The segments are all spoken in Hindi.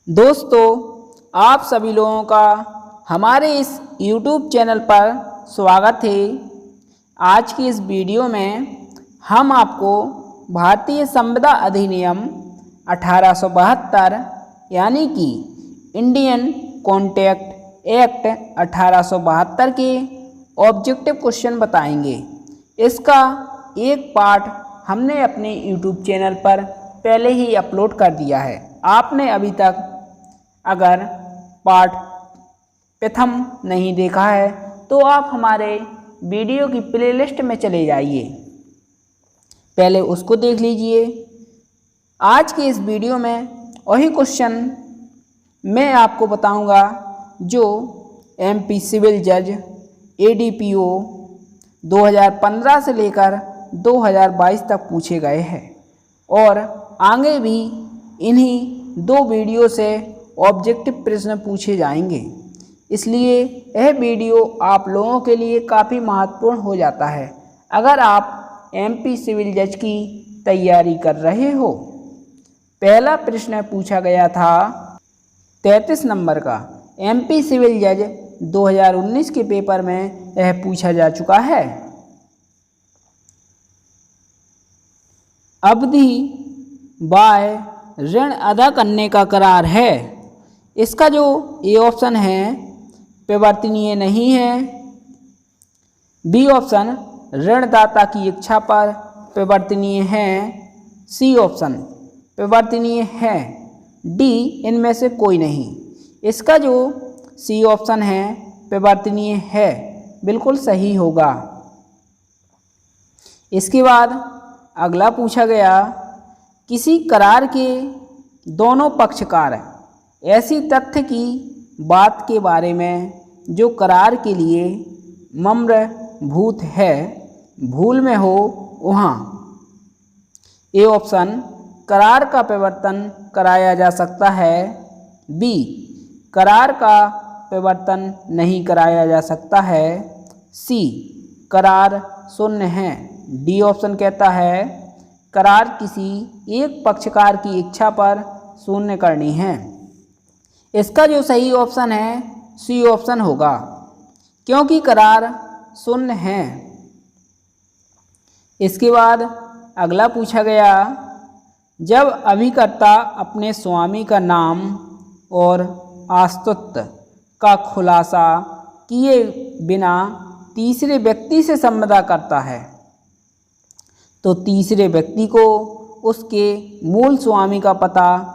दोस्तों, आप सभी लोगों का हमारे इस YouTube चैनल पर स्वागत है। आज की इस वीडियो में हम आपको भारतीय संविदा अधिनियम 1872 यानी कि इंडियन कॉन्ट्रैक्ट एक्ट 1872 के ऑब्जेक्टिव क्वेश्चन बताएंगे। इसका एक पार्ट हमने अपने YouTube चैनल पर पहले ही अपलोड कर दिया है। आपने अभी तक अगर पार्ट प्रथम नहीं देखा है तो आप हमारे वीडियो की प्लेलिस्ट में चले जाइए, पहले उसको देख लीजिए। आज के इस वीडियो में वही क्वेश्चन मैं आपको बताऊंगा जो MP सिविल जज ADPO 2015 से लेकर 2022 तक पूछे गए हैं और आगे भी इन्हीं दो वीडियो से ऑब्जेक्टिव प्रश्न पूछे जाएंगे। इसलिए यह वीडियो आप लोगों के लिए काफ़ी महत्वपूर्ण हो जाता है अगर आप MP सिविल जज की तैयारी कर रहे हो। पहला प्रश्न पूछा गया था 33 नंबर का। MP सिविल जज 2019 के पेपर में यह पूछा जा चुका है। अवधि बाय ऋण अदा करने का करार है। इसका जो ए ऑप्शन है परिवर्तनीय नहीं है। बी ऑप्शन ऋणदाता की इच्छा पर परिवर्तनीय है। सी ऑप्शन परिवर्तनीय है। डी इनमें से कोई नहीं। इसका जो सी ऑप्शन है परिवर्तनीय है, बिल्कुल सही होगा। इसके बाद अगला पूछा गया किसी करार के दोनों पक्षकार ऐसी तथ्य की बात के बारे में जो करार के लिए मम्रभूत है भूल में हो वहाँ। ए ऑप्शन करार का परिवर्तन कराया जा सकता है। बी करार का परिवर्तन नहीं कराया जा सकता है। सी करार शून्य है। डी ऑप्शन कहता है करार किसी एक पक्षकार की इच्छा पर शून्य करनी है। इसका जो सही ऑप्शन है सी ऑप्शन होगा, क्योंकि करार शून्य है। इसके बाद अगला पूछा गया जब अभिकर्ता अपने स्वामी का नाम और अस्तित्व का खुलासा किए बिना तीसरे व्यक्ति से संविदा करता है तो तीसरे व्यक्ति को उसके मूल स्वामी का पता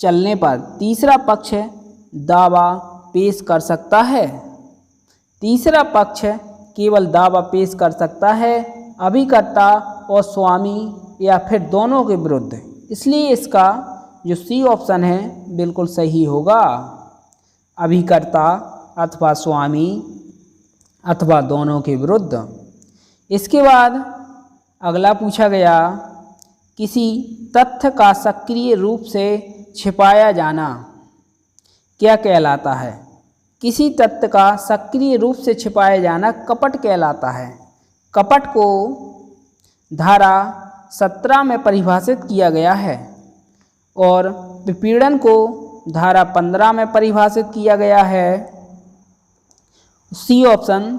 चलने पर तीसरा पक्ष दावा पेश कर सकता है। तीसरा पक्ष केवल दावा पेश कर सकता है अभिकर्ता और स्वामी या फिर दोनों के विरुद्ध। इसलिए इसका जो सी ऑप्शन है बिल्कुल सही होगा। अभिकर्ता अथवा स्वामी अथवा दोनों के विरुद्ध। इसके बाद अगला पूछा गया किसी तथ्य का सक्रिय रूप से छिपाया जाना क्या कहलाता है। किसी तथ्य का सक्रिय रूप से छिपाया जाना कपट कहलाता है। कपट को धारा 17 में परिभाषित किया गया है और विपीड़न को धारा 15 में परिभाषित किया गया है। सी ऑप्शन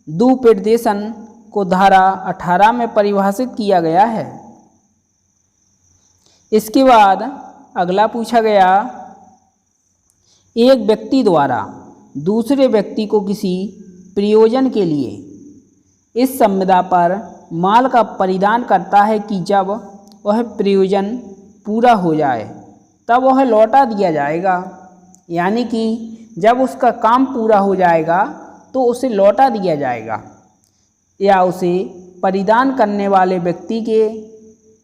दुरुपदेशन को धारा 18 में परिभाषित किया गया है। इसके बाद अगला पूछा गया एक व्यक्ति द्वारा दूसरे व्यक्ति को किसी प्रयोजन के लिए इस संविदा पर माल का परिधान करता है कि जब वह प्रयोजन पूरा हो जाए तब वह लौटा दिया जाएगा। यानी कि जब उसका काम पूरा हो जाएगा तो उसे लौटा दिया जाएगा या उसे परिधान करने वाले व्यक्ति के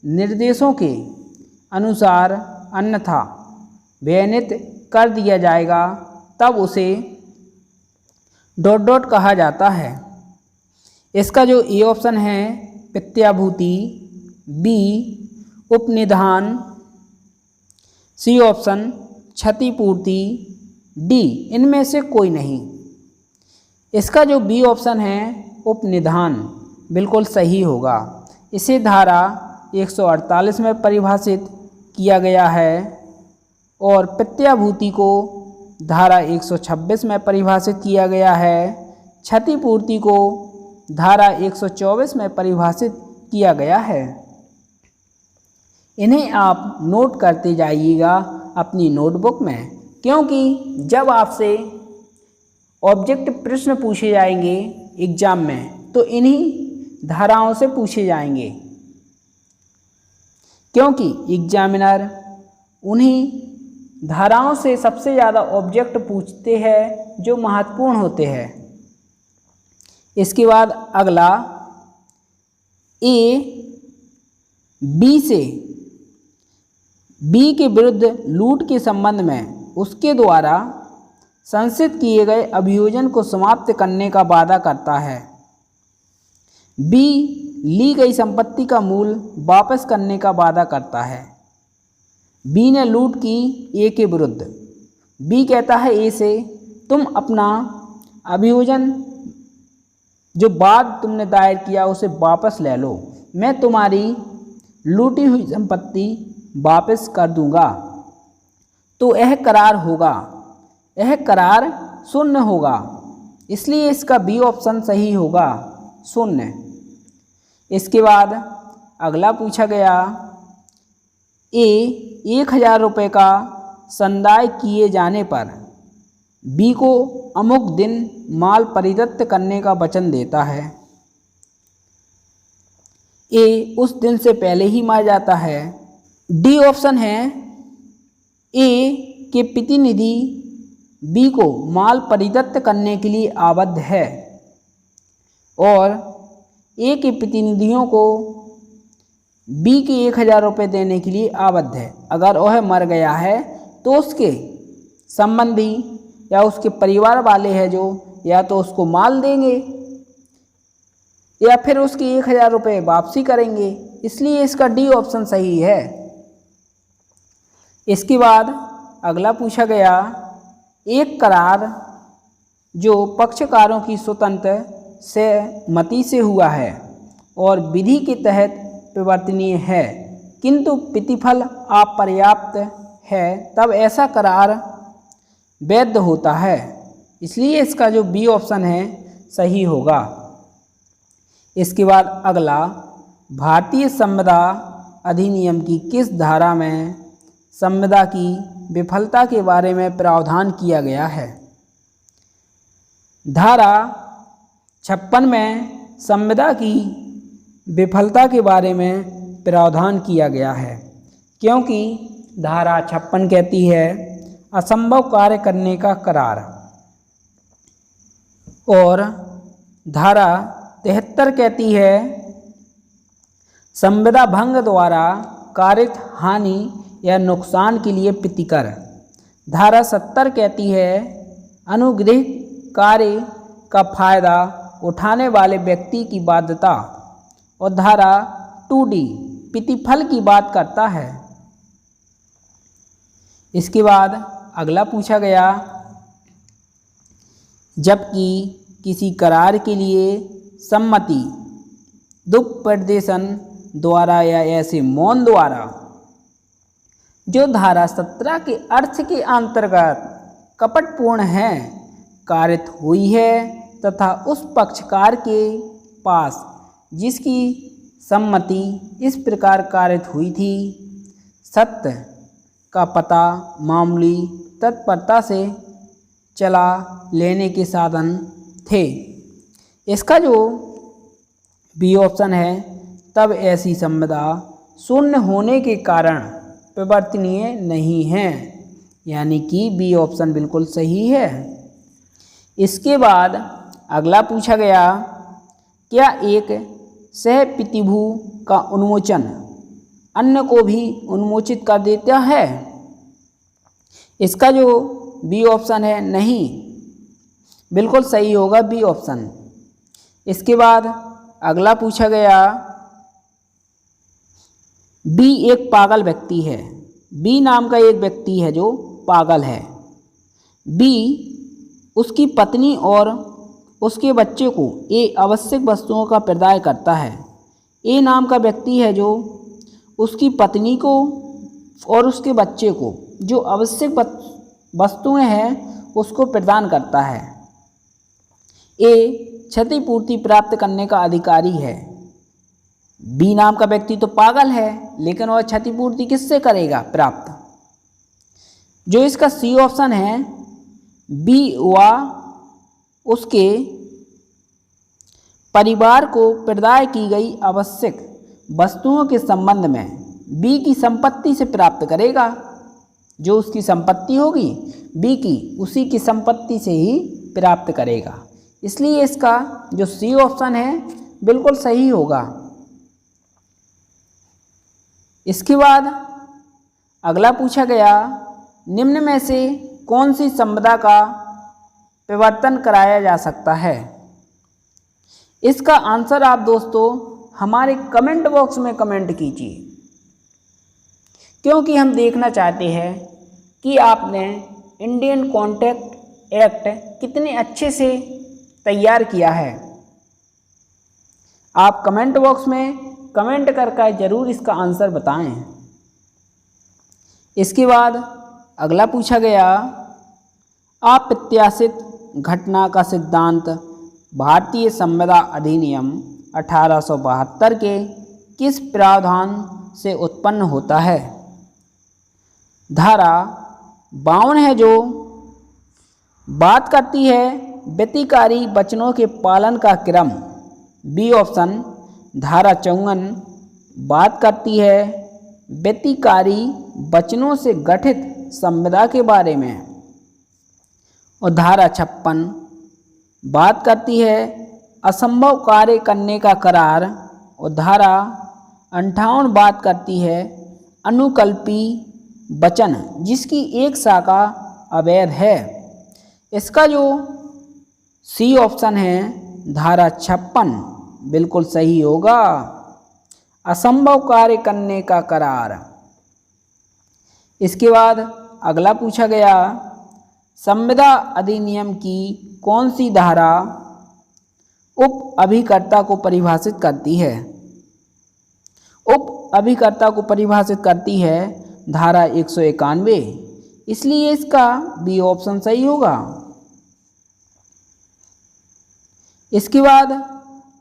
निर्देशों के अनुसार अन्यथा व्ययनित कर दिया जाएगा, तब उसे ... कहा जाता है। इसका जो ए ऑप्शन है प्रत्याभूति, बी उपनिधान, सी ऑप्शन क्षतिपूर्ति, डी इनमें से कोई नहीं। इसका जो बी ऑप्शन है उपनिधान बिल्कुल सही होगा। इसे धारा 148 में परिभाषित किया गया है और प्रत्याभूति को धारा 126 में परिभाषित किया गया है। क्षतिपूर्ति को धारा 124 में परिभाषित किया गया है। इन्हें आप नोट करते जाइएगा अपनी नोटबुक में, क्योंकि जब आपसे ऑब्जेक्ट प्रश्न पूछे जाएंगे एग्जाम में तो इन्हीं धाराओं से पूछे जाएंगे, क्योंकि एग्जामिनर उन्हीं धाराओं से सबसे ज़्यादा ऑब्जेक्ट पूछते हैं जो महत्वपूर्ण होते हैं। इसके बाद अगला ए बी से बी के विरुद्ध लूट के संबंध में उसके द्वारा संचित किए गए अभियोजन को समाप्त करने का वादा करता है। बी ली गई संपत्ति का मूल वापस करने का वादा करता है। बी ने लूट की ए के विरुद्ध। बी कहता है ए से, तुम अपना अभियोजन जो बाद तुमने दायर किया उसे वापस ले लो, मैं तुम्हारी लूटी हुई संपत्ति वापस कर दूंगा। तो यह करार होगा, यह करार शून्य होगा, इसलिए इसका बी ऑप्शन सही होगा, शून्य। इसके बाद अगला पूछा गया ए 1000 रुपये का संदाय किए जाने पर बी को अमुक दिन माल परिदत्त करने का वचन देता है। ए उस दिन से पहले ही मार जाता है। डी ऑप्शन है ए के प्रतिनिधि बी को माल परिदत्त करने के लिए आबद्ध है और ए के प्रतिनिधियों को बी के 1000 रुपये देने के लिए आबद्ध है। अगर वह मर गया है तो उसके संबंधी या उसके परिवार वाले हैं जो या तो उसको माल देंगे या फिर उसके 1000 रुपये वापसी करेंगे, इसलिए इसका डी ऑप्शन सही है। इसके बाद अगला पूछा गया एक करार जो पक्षकारों की स्वतंत्र सहमति से हुआ है और विधि के तहत परिवर्तनीय है किंतु प्रतिफल अपर्याप्त है, तब ऐसा करार वैध होता है, इसलिए इसका जो बी ऑप्शन है सही होगा। इसके बाद अगला भारतीय संविदा अधिनियम की किस धारा में संविदा की विफलता के बारे में प्रावधान किया गया है। धारा 56 में संविदा की विफलता के बारे में प्रावधान किया गया है, क्योंकि धारा 56 कहती है असंभव कार्य करने का करार और धारा 73 कहती है संविदा भंग द्वारा कारित हानि या नुकसान के लिए प्रतिकर। धारा 70 कहती है अनुग्रह कार्य का फायदा उठाने वाले व्यक्ति की बाध्यता और धारा 2D प्रतिफल की बात करता है। इसके बाद अगला पूछा गया जबकि किसी करार के लिए सम्मति दुष्प्रदर्शन द्वारा या ऐसे मौन द्वारा जो धारा 17 के अर्थ के अंतर्गत कपटपूर्ण है कारित हुई है तथा उस पक्षकार के पास जिसकी सम्मति इस प्रकार कारित हुई थी सत्य का पता मामूली तत्परता से चला लेने के साधन थे। इसका जो बी ऑप्शन है तब ऐसी संविदा शून्य होने के कारण परिवर्तनीय नहीं है, यानी कि बी ऑप्शन बिल्कुल सही है। इसके बाद अगला पूछा गया क्या एक सहप्रतिभू का उन्मोचन अन्य को भी उन्मोचित कर देता है। इसका जो बी ऑप्शन है नहीं, बिल्कुल सही होगा बी ऑप्शन। इसके बाद अगला पूछा गया बी एक पागल व्यक्ति है। बी नाम का एक व्यक्ति है जो पागल है। बी उसकी पत्नी और उसके बच्चे को ए आवश्यक वस्तुओं का प्रदाय करता है। ए नाम का व्यक्ति है जो उसकी पत्नी को और उसके बच्चे को जो आवश्यक वस्तुएं हैं उसको प्रदान करता है। ए क्षतिपूर्ति प्राप्त करने का अधिकारी है। बी नाम का व्यक्ति तो पागल है, लेकिन वह क्षतिपूर्ति किससे करेगा प्राप्त? जो इसका सी ऑप्शन है, बी व उसके परिवार को प्रदान की गई आवश्यक वस्तुओं के संबंध में बी की संपत्ति से प्राप्त करेगा। जो उसकी संपत्ति होगी बी की, उसी की संपत्ति से ही प्राप्त करेगा। इसलिए इसका जो सी ऑप्शन है बिल्कुल सही होगा। इसके बाद अगला पूछा गया, निम्न में से कौन सी संपदा का प्रवर्तन कराया जा सकता है? इसका आंसर आप दोस्तों हमारे कमेंट बॉक्स में कमेंट कीजिए, क्योंकि हम देखना चाहते हैं कि आपने इंडियन कॉन्ट्रैक्ट एक्ट कितने अच्छे से तैयार किया है। आप कमेंट बॉक्स में कमेंट करके ज़रूर इसका आंसर बताएं। इसके बाद अगला पूछा गया, अप्रत्याशित घटना का सिद्धांत भारतीय संविदा अधिनियम 1872 के किस प्रावधान से उत्पन्न होता है? धारा 52 है जो बात करती है व्यतिकारी वचनों के पालन का क्रम। बी ऑप्शन धारा 54 बात करती है व्यतिकारी वचनों से गठित संविदा के बारे में, और धारा 56 बात करती है असंभव कार्य करने का करार, और धारा 58 बात करती है अनुकल्पी वचन जिसकी एक शाखा अवैध है। इसका जो सी ऑप्शन है धारा 56 बिल्कुल सही होगा, असंभव कार्य करने का करार। इसके बाद अगला पूछा गया, संविदा अधिनियम की कौन सी धारा उप अभिकर्ता को परिभाषित करती है? उप अभिकर्ता को परिभाषित करती है धारा 191, इसलिए इसका बी ऑप्शन सही होगा। इसके बाद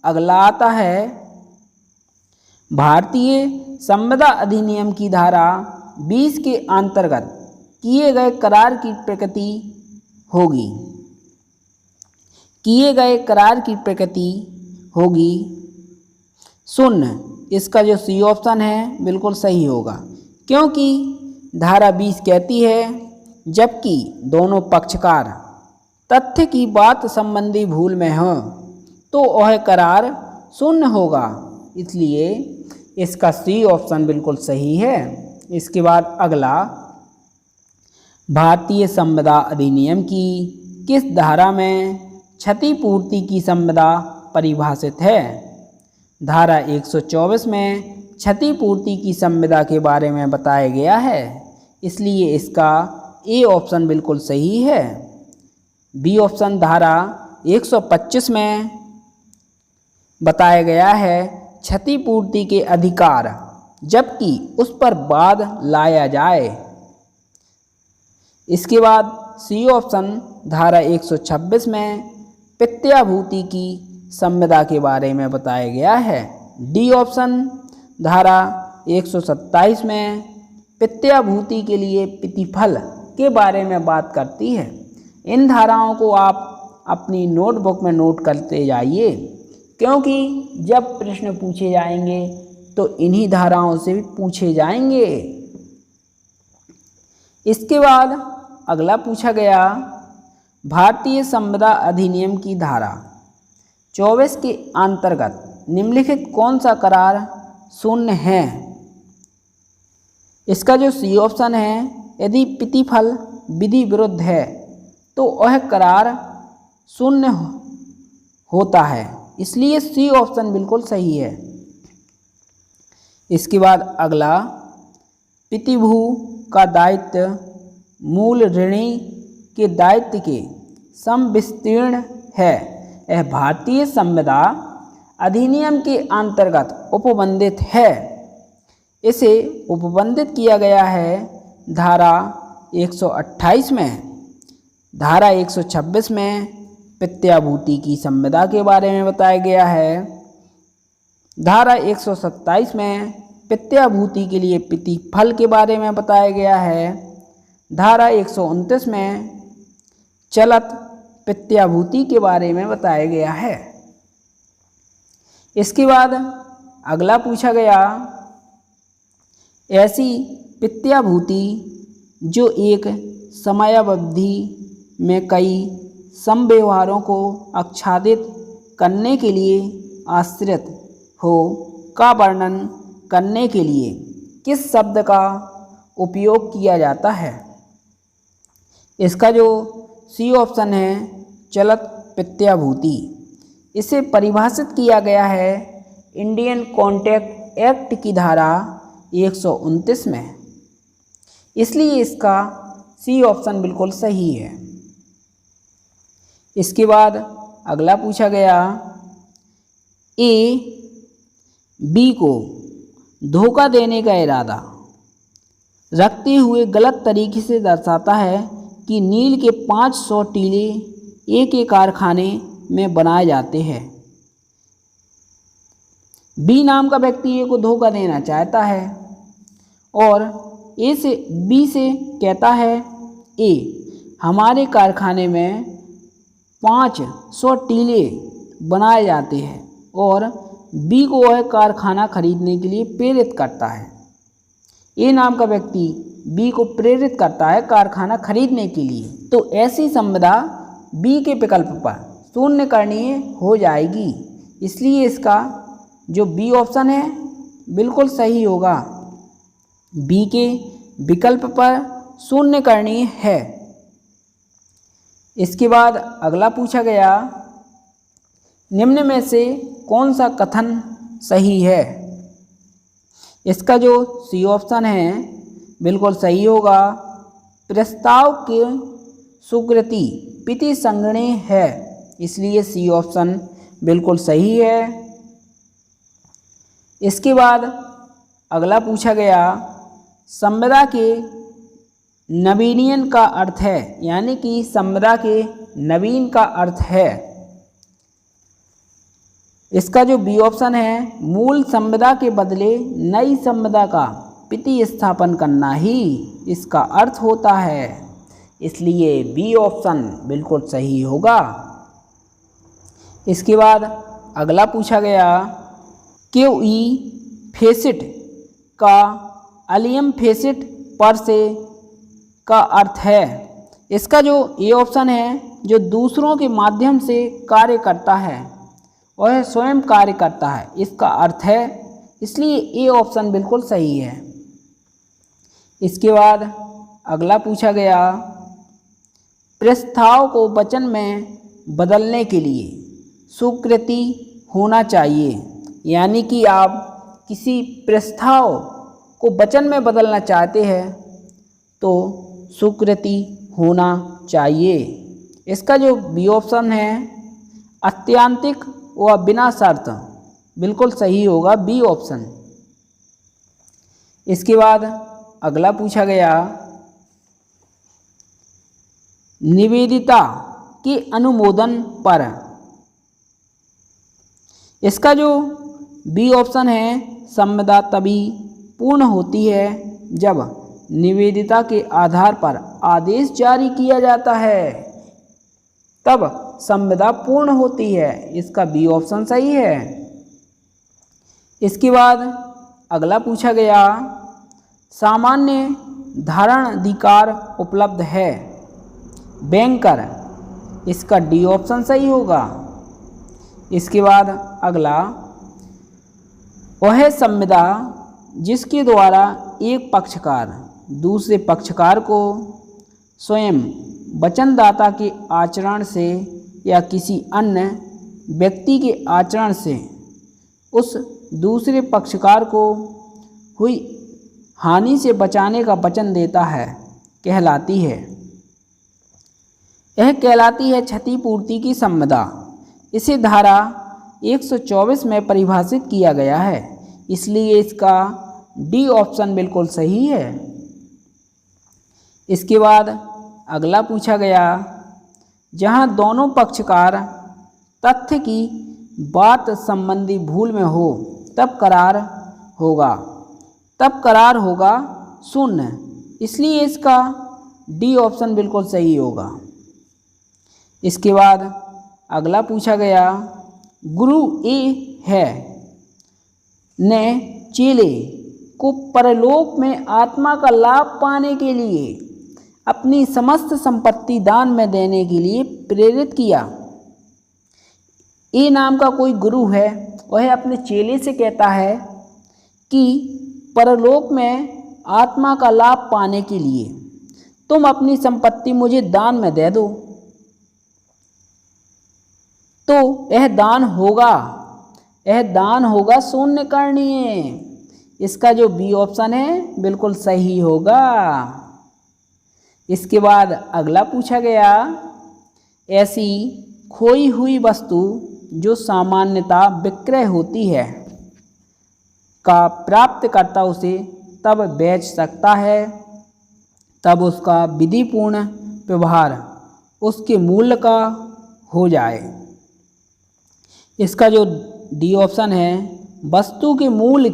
अगला आता है, भारतीय संविदा अधिनियम की धारा 20 के अंतर्गत किए गए करार की प्रकृति होगी। किए गए करार की प्रकृति होगी शून्य। इसका जो सी ऑप्शन है बिल्कुल सही होगा, क्योंकि धारा 20 कहती है जबकि दोनों पक्षकार तथ्य की बात संबंधी भूल में हो तो वह करार शून्य होगा, इसलिए इसका सी ऑप्शन बिल्कुल सही है। इसके बाद अगला, भारतीय संविदा अधिनियम की किस धारा में क्षतिपूर्ति की संविदा परिभाषित है? धारा 124 में क्षतिपूर्ति की संविदा के बारे में बताया गया है, इसलिए इसका ए ऑप्शन बिल्कुल सही है। बी ऑप्शन धारा 125 में बताया गया है क्षतिपूर्ति के अधिकार जबकि उस पर वाद लाया जाए। इसके बाद सी ऑप्शन धारा 126 में प्रत्याभूति की संविदा के बारे में बताया गया है। डी ऑप्शन धारा 127 में प्रत्याभूति के लिए प्रतिफल के बारे में बात करती है। इन धाराओं को आप अपनी नोटबुक में नोट करते जाइए, क्योंकि जब प्रश्न पूछे जाएंगे तो इन्हीं धाराओं से भी पूछे जाएंगे। इसके बाद अगला पूछा गया, भारतीय संविदा अधिनियम की धारा 24 के अंतर्गत निम्नलिखित कौन सा करार शून्य है? इसका जो सी ऑप्शन है, यदि प्रतिफल विधि विरुद्ध है तो वह करार शून्य होता है, इसलिए सी ऑप्शन बिल्कुल सही है। इसके बाद अगला, प्रतिभू का दायित्व मूल ऋणी के दायित्व के समविस्तीर्ण है। यह भारतीय संविदा अधिनियम के अंतर्गत उपबंधित है। इसे उपबंधित किया गया है धारा 128 में, धारा 126 में प्रत्याभूति की संविदा के बारे में बताया गया है। धारा 127 में प्रत्याभूति के लिए प्रतिफल के बारे में बताया गया है। धारा 129 में चलत प्रत्याभूति के बारे में बताया गया है। इसके बाद अगला पूछा गया, ऐसी प्रत्याभूति जो एक समयावधि में कई समव्यवहारों को आच्छादित करने के लिए आश्रित हो का वर्णन करने के लिए किस शब्द का उपयोग किया जाता है? इसका जो सी ऑप्शन है चलत प्रत्याभूति। इसे परिभाषित किया गया है इंडियन कॉन्ट्रैक्ट एक्ट की धारा 129 में, इसलिए इसका सी ऑप्शन बिल्कुल सही है। इसके बाद अगला पूछा गया, ए बी को धोखा देने का इरादा रखते हुए गलत तरीके से दर्शाता है कि नील के 500 टीले एक एक कारखाने में बनाए जाते हैं। बी नाम का व्यक्ति ए को धोखा देना चाहता है और ए से बी से कहता है, ए हमारे कारखाने में 500 टीले बनाए जाते हैं, और बी को वह कारखाना खरीदने के लिए प्रेरित करता है। ए नाम का व्यक्ति बी को प्रेरित करता है कारखाना खरीदने के लिए, तो ऐसी संविदा बी के विकल्प पर शून्यकरणीय हो जाएगी, इसलिए इसका जो बी ऑप्शन है बिल्कुल सही होगा। बी के विकल्प पर शून्यकरणीय है। इसके बाद अगला पूछा गया, निम्न में से कौन सा कथन सही है? इसका जो सी ऑप्शन है बिल्कुल सही होगा। प्रस्ताव के स्वीकृति प्रति संगणीय है, इसलिए सी ऑप्शन बिल्कुल सही है। इसके बाद अगला पूछा गया, संविदा के नवीनीकरण का अर्थ है, यानी कि संविदा के नवीन का अर्थ है। इसका जो बी ऑप्शन है, मूल संविदा के बदले नई संविदा का प्रतिस्थापन करना ही इसका अर्थ होता है, इसलिए बी ऑप्शन बिल्कुल सही होगा। इसके बाद अगला पूछा गया, क्यूई फेसिट का अलियम फेसिट पर से का अर्थ है। इसका जो ए ऑप्शन है, जो दूसरों के माध्यम से कार्य करता है वह स्वयं कार्य करता है, इसका अर्थ है, इसलिए ए ऑप्शन बिल्कुल सही है। इसके बाद अगला पूछा गया, प्रस्ताव को वचन में बदलने के लिए स्वीकृति होना चाहिए, यानी कि आप किसी प्रस्ताव को वचन में बदलना चाहते हैं तो स्वीकृति होना चाहिए। इसका जो बी ऑप्शन है, अत्यांतिक व बिना शर्त, बिल्कुल सही होगा बी ऑप्शन। इसके बाद अगला पूछा गया, निवेदिता के अनुमोदन पर। इसका जो बी ऑप्शन है, संविदा तभी पूर्ण होती है जब निवेदिता के आधार पर आदेश जारी किया जाता है, तब संविदा पूर्ण होती है, इसका बी ऑप्शन सही है। इसके बाद अगला पूछा गया, सामान्य धारण अधिकार उपलब्ध है बैंकर, इसका डी ऑप्शन सही होगा। इसके बाद अगला, वह संविदा जिसके द्वारा एक पक्षकार दूसरे पक्षकार को स्वयं वचनदाता के आचरण से या किसी अन्य व्यक्ति के आचरण से उस दूसरे पक्षकार को हुई हानि से बचाने का वचन देता है, कहलाती है। यह कहलाती है क्षतिपूर्ति की संविदा। इसे धारा 124 में परिभाषित किया गया है, इसलिए इसका डी ऑप्शन बिल्कुल सही है। इसके बाद अगला पूछा गया, जहां दोनों पक्षकार तथ्य की बात संबंधी भूल में हो तब करार होगा शून्य, इसलिए इसका डी ऑप्शन बिल्कुल सही होगा। इसके बाद अगला पूछा गया, गुरु ए है ने चेले को परलोक में आत्मा का लाभ पाने के लिए अपनी समस्त संपत्ति दान में देने के लिए प्रेरित किया। ए नाम का कोई गुरु है, वह अपने चेले से कहता है कि परलोक में आत्मा का लाभ पाने के लिए तुम अपनी संपत्ति मुझे दान में दे दो, तो यह दान होगा शून्य करणीय। इसका जो बी ऑप्शन है बिल्कुल सही होगा। इसके बाद अगला पूछा गया, ऐसी खोई हुई वस्तु जो सामान्यतः विक्रय होती है का प्राप्तकर्ता उसे तब बेच सकता है तब उसका विधिपूर्ण व्यवहार उसके मूल्य का हो जाए। इसका जो डी ऑप्शन है, वस्तु के मूल्य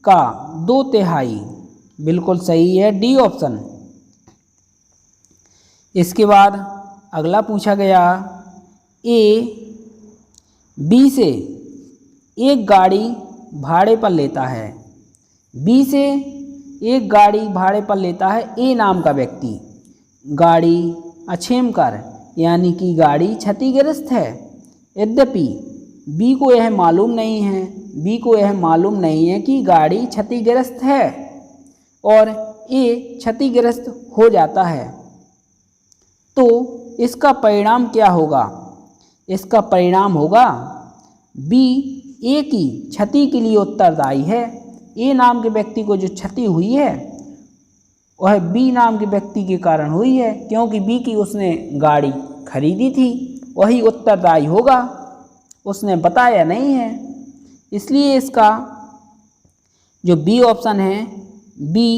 का 2/3 बिल्कुल सही है, डी ऑप्शन। इसके बाद अगला पूछा गया, ए बी से एक गाड़ी भाड़े पर लेता है। बी से एक गाड़ी भाड़े पर लेता है ए नाम का व्यक्ति। गाड़ी अक्षेम कर यानी कि गाड़ी क्षतिग्रस्त है, यद्यपि बी को यह मालूम नहीं है कि गाड़ी क्षतिग्रस्त है और ए क्षतिग्रस्त हो जाता है, तो इसका परिणाम क्या होगा? इसका परिणाम होगा बी ए की क्षति के लिए उत्तरदायी है। ए नाम के व्यक्ति को जो क्षति हुई है वह बी नाम के व्यक्ति के कारण हुई है, क्योंकि बी की उसने गाड़ी खरीदी थी, वही उत्तरदायी होगा, उसने बताया नहीं है। इसलिए इसका जो बी ऑप्शन है, बी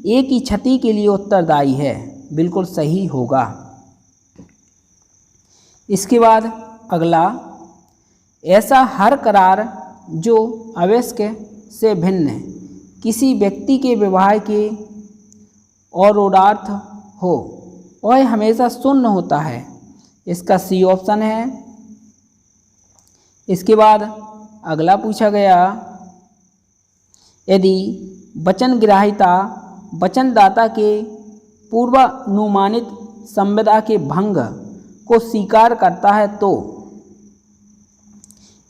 ए की क्षति के लिए उत्तरदायी है, बिल्कुल सही होगा। इसके बाद अगला, ऐसा हर करार जो आवश्यक से भिन्न किसी व्यक्ति के व्यवहार के औरोडार्थ हो वह हमेशा शून्य होता है। इसका सी ऑप्शन है। इसके बाद अगला पूछा गया, यदि वचनग्राहिता वचनदाता के पूर्वानुमानित संविदा के भंग को स्वीकार करता है तो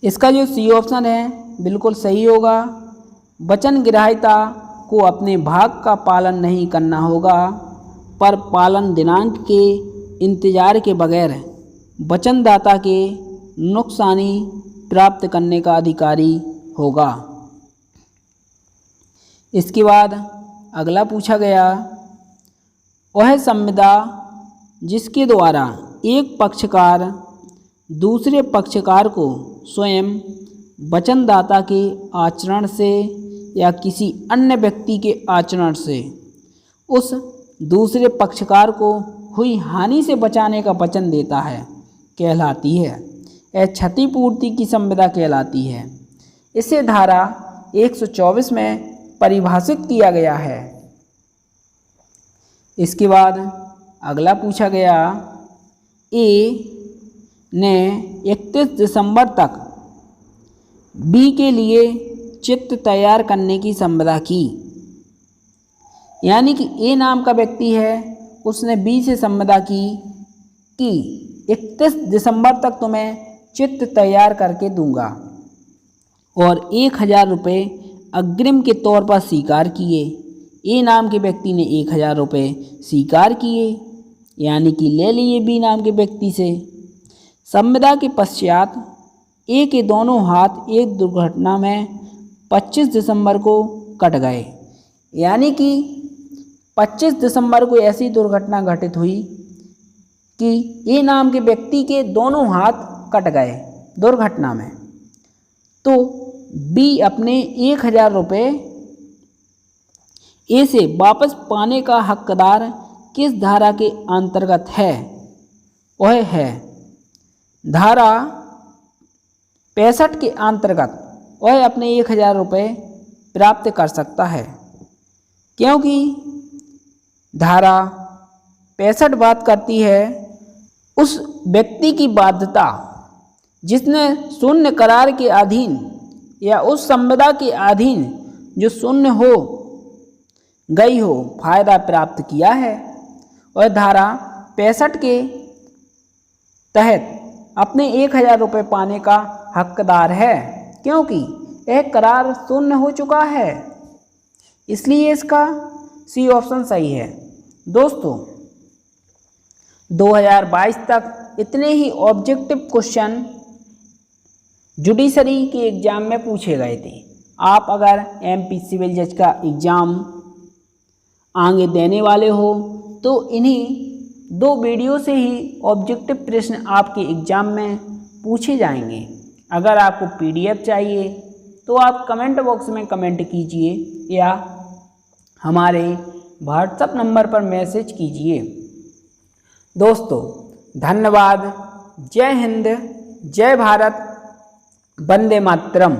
इसका जो सी ऑप्शन है बिल्कुल सही होगा। वचनग्राहिता को अपने भाग का पालन नहीं करना होगा, पर पालन दिनांक के इंतजार के बगैर वचनदाता के नुकसानी प्राप्त करने का अधिकारी होगा। इसके बाद अगला पूछा गया, वह संविदा जिसके द्वारा एक पक्षकार दूसरे पक्षकार को स्वयं वचनदाता के आचरण से या किसी अन्य व्यक्ति के आचरण से उस दूसरे पक्षकार को हुई हानि से बचाने का वचन देता है कहलाती है। यह क्षतिपूर्ति की संविदा कहलाती है। इसे धारा 124 में परिभाषित किया गया है। इसके बाद अगला पूछा गया, ए ने 31 दिसंबर तक बी के लिए चित्र तैयार करने की संविदा की। यानी कि ए नाम का व्यक्ति है, उसने बी से संविदा की कि 31 दिसंबर तक तुम्हें चित्र तैयार करके दूंगा, और 1000 रुपये अग्रिम के तौर पर स्वीकार किए। ए नाम के व्यक्ति ने 1000 रुपये स्वीकार किए, यानी कि ले लिए बी नाम के व्यक्ति से। संविदा के पश्चात ए के दोनों हाथ एक दुर्घटना में 25 दिसंबर को कट गए। यानी कि 25 दिसंबर को ऐसी दुर्घटना घटित हुई कि ए नाम के व्यक्ति के दोनों हाथ कट गए दुर्घटना में, तो बी अपने 1000 रुपये ए से वापस पाने का हकदार किस धारा के अंतर्गत है? वह है धारा 65 के अंतर्गत वह अपने 1000 रुपये प्राप्त कर सकता है, क्योंकि धारा 65 बात करती है उस व्यक्ति की बाध्यता जिसने शून्य करार के अधीन या उस संविदा के अधीन जो शून्य हो गई हो फायदा प्राप्त किया है, और धारा 65 के तहत अपने 1000 रुपये पाने का हकदार है, क्योंकि एक करार शून्य हो चुका है। इसलिए इसका सी ऑप्शन सही है। दोस्तों, 2022 तक इतने ही ऑब्जेक्टिव क्वेश्चन जुडिशरी के एग्ज़ाम में पूछे गए थे। आप अगर एमपी सिविल जज का एग्ज़ाम आगे देने वाले हो तो इन्हीं 2 वीडियो से ही ऑब्जेक्टिव प्रश्न आपके एग्ज़ाम में पूछे जाएंगे। अगर आपको पीडीएफ चाहिए तो आप कमेंट बॉक्स में कमेंट कीजिए या हमारे व्हाट्सएप नंबर पर मैसेज कीजिए। दोस्तों, धन्यवाद। जय हिंद, जय भारत, वंदे मातरम।